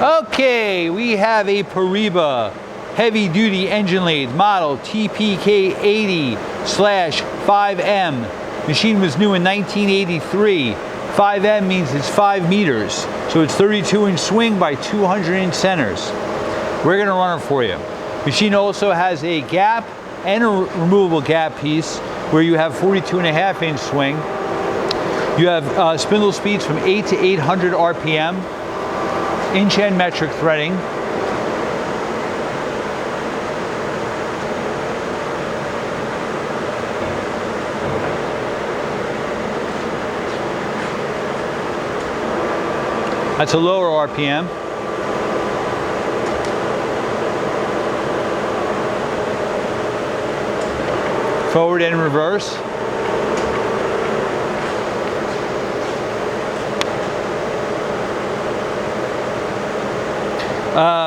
Okay, we have a Poreba heavy duty engine lathe model TPK80/5M. Machine was new in 1983. 5M means it's 5 meters. So it's 32-inch swing by 200-inch centers. We're gonna run it for you. Machine also has a gap and a removable gap piece where you have 42.5-inch swing. You have spindle speeds from 8 to 800 RPM, inch and metric threading. That's a lower RPM. Forward and reverse.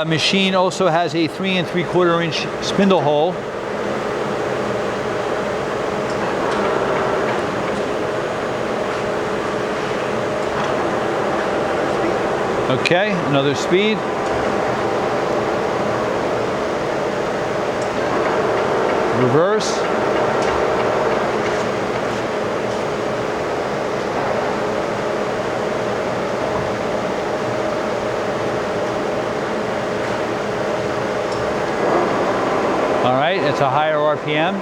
Machine also has a 3 3/4-inch spindle hole. Okay, another speed. Reverse. All right, it's a higher RPM.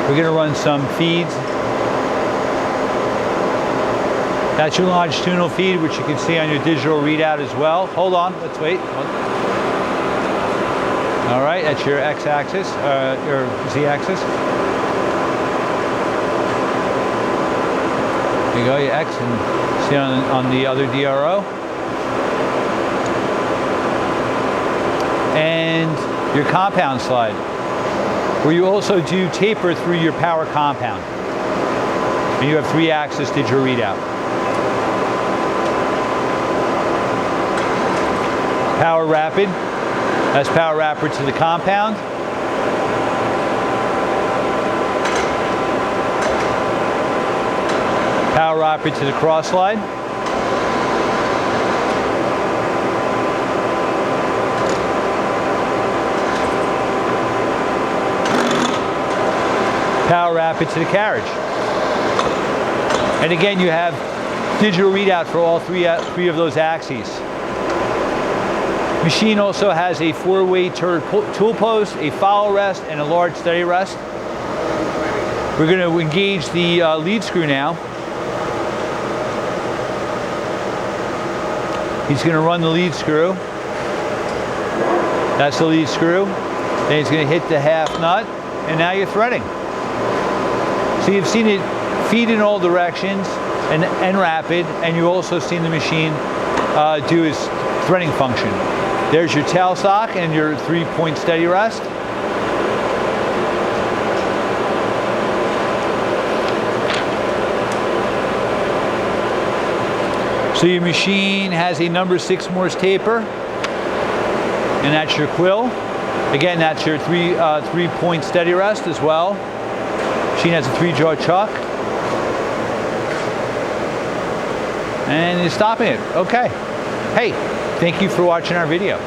We're gonna run some feeds. That's your longitudinal feed, which you can see on your digital readout as well. Hold on, let's wait. All right, that's your x-axis, your z-axis. There you go, your x, and see on the other DRO. And your compound slide, where you also do taper through your power compound. And you have 3-axis digital readout. Power rapid, that's power rapid to the compound. Power rapid to the cross slide. Power rapid to the carriage. And again, you have digital readout for all three of those axes. Machine also has a 4-way tool post, a follow rest, and a large steady rest. We're going to engage the lead screw now. He's going to run the lead screw. That's the lead screw. Then he's going to hit the half nut, and now you're threading. So you've seen it feed in all directions and rapid, and you've also seen the machine do its threading function. There's your tailstock and your 3-point steady rest. So your machine has a number 6 Morse taper, and that's your quill. Again, that's your 3-point steady rest as well. Machine has a 3-jaw chuck. And you're stopping it. Okay. Hey, thank you for watching our video.